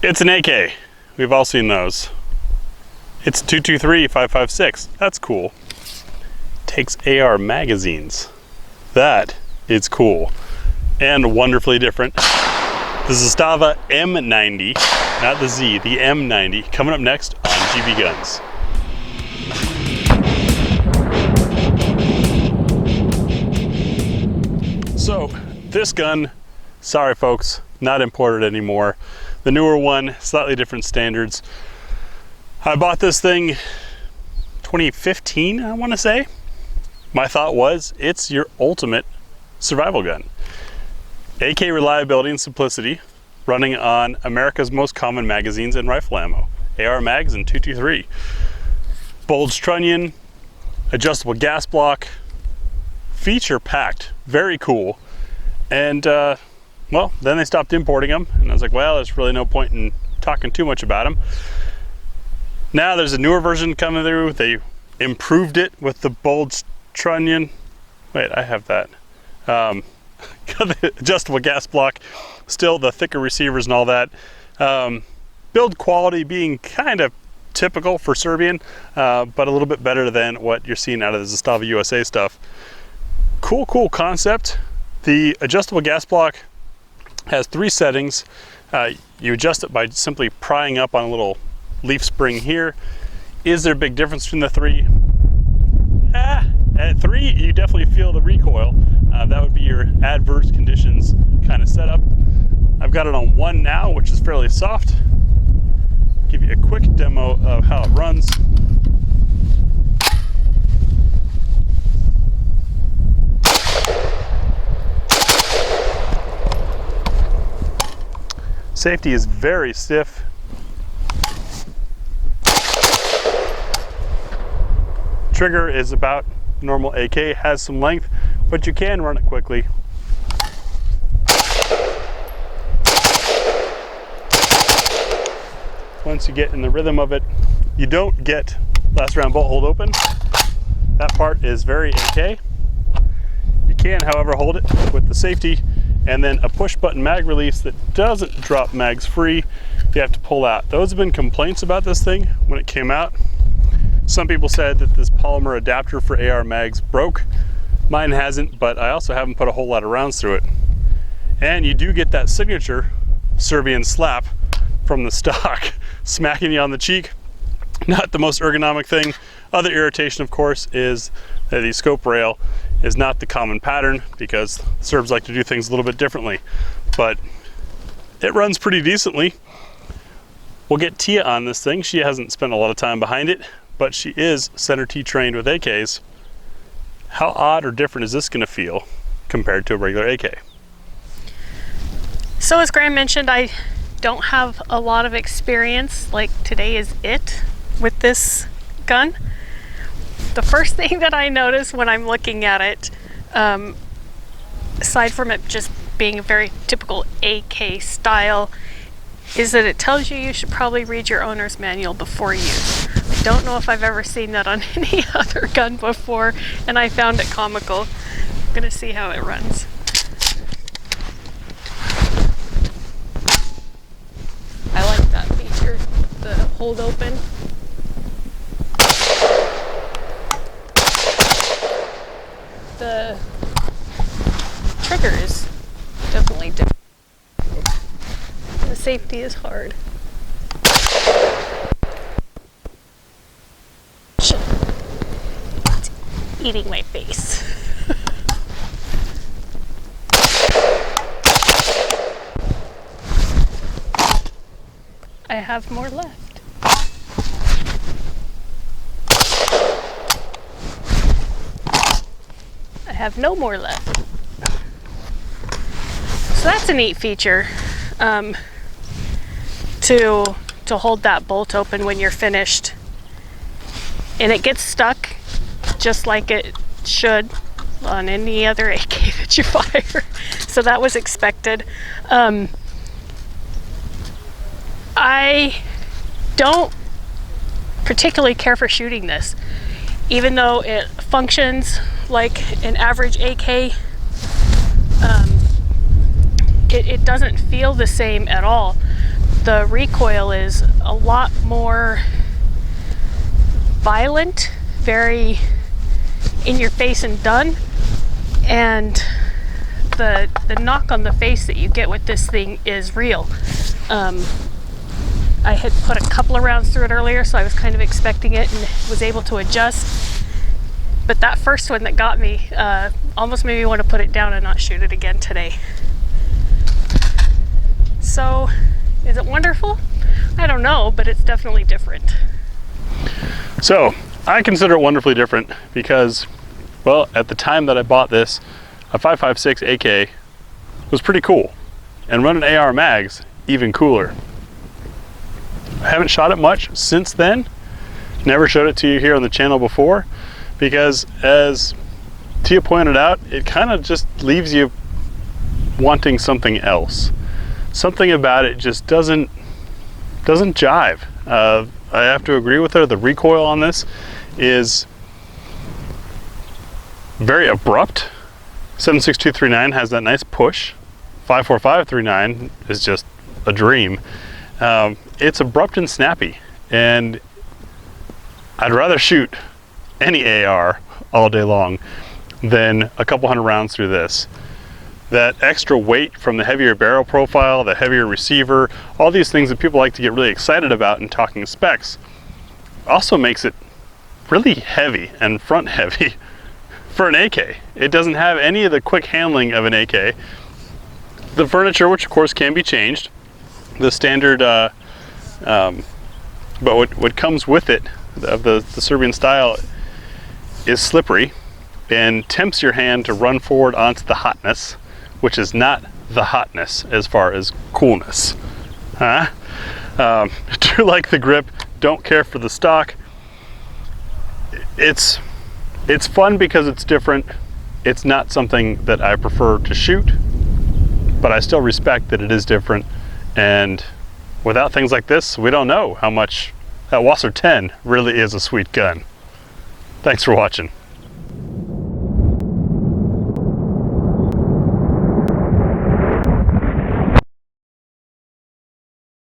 It's an AK. We've all seen those. It's 223-556. That's cool. Takes AR magazines. That is cool and wonderfully different. The Zastava M90, not the Z, the M90, coming up next on GBGuns. So this gun, sorry folks, not imported anymore. The newer one, slightly different standards. I bought this thing 2015, I want to say. My thought was, it's your ultimate survival gun. AK reliability and simplicity, running on America's most common magazines and rifle ammo. AR mags and 223. Bulged trunnion, adjustable gas block, feature packed, very cool. And well, then they stopped importing them, and I was like, well, there's really no point in talking too much about them. Now there's a newer version coming through. They improved it with the bulged trunnion. Wait, I have that. Got the adjustable gas block, still the thicker receivers and all that. Build quality being kind of typical for Serbian, but a little bit better than what you're seeing out of the Zastava USA stuff. Cool concept. The adjustable gas block has 3 settings. You adjust it by simply prying up on a little leaf spring here. Is there a big difference between the 3? At 3, you definitely feel the recoil. That would be your adverse conditions kind of setup. I've got it on 1 now, which is fairly soft. Give you a quick demo of how it runs. Safety is very stiff. Trigger is about normal AK, has some length, but you can run it quickly. Once you get in the rhythm of it, you don't get last round bolt hold open. That part is very AK. You can, however, hold it with the safety and then a push button mag release that doesn't drop mags free. You have to pull out. Those have been complaints about this thing when it came out. Some people said that this polymer adapter for AR mags broke. Mine hasn't, but I also haven't put a whole lot of rounds through it. And you do get that signature Serbian slap from the stock, smacking you on the cheek. Not the most ergonomic thing. Other irritation, of course, is that the scope rail is not the common pattern because Serbs like to do things a little bit differently. But it runs pretty decently. We'll get Tia on this thing. She hasn't spent a lot of time behind it, but she is center T trained with AKs. How odd or different is this going to feel compared to a regular AK? So as Graham mentioned, I don't have a lot of experience, like today is it, with this gun. The first thing that I notice when I'm looking at it, aside from it just being a very typical AK style, is that it tells you should probably read your owner's manual before use. I don't know if I've ever seen that on any other gun before, and I found it comical. I'm gonna see how it runs. I like that feature, the hold open. The trigger is definitely different. The safety is hard. It's eating my face. I have more left. I have no more left. So that's a neat feature, to hold that bolt open when you're finished. And it gets stuck just like it should on any other AK that you fire. So that was expected. I don't particularly care for shooting this, even though it functions like an average AK. It doesn't feel the same at all. the recoil is a lot more violent, very in your face and done, and the knock on the face that you get with this thing is real. I had put a couple of rounds through it earlier, so I was kind of expecting it and was able to adjust. But that first one that got me almost made me want to put it down and not shoot it again today. So, is it wonderful? I don't know, but it's definitely different. So, I consider it wonderfully different because, well, at the time that I bought this, a 5.56 AK was pretty cool. And running AR mags, even cooler. I haven't shot it much since then. Never showed it to you here on the channel before because, as Tia pointed out, it kind of just leaves you wanting something else. Something about it just doesn't jive. I have to agree with her. The recoil on this is very abrupt. 7.6239 has that nice push. 5.4539 is just a dream. It's abrupt and snappy, and I'd rather shoot any AR all day long than a couple hundred rounds through this. That extra weight from the heavier barrel profile, the heavier receiver, all these things that people like to get really excited about in talking specs, also makes it really heavy and front heavy for an AK. It doesn't have any of the quick handling of an AK. The furniture, which of course can be changed, the standard, but what comes with it, of the Serbian style, is slippery and tempts your hand to run forward onto the hotness, which is not the hotness as far as coolness. Do like the grip, don't care for the stock. It's fun because it's different. It's not something that I prefer to shoot, but I still respect that it is different, and without things like this, we don't know how much that Wasser 10 really is a sweet gun. Thanks for watching.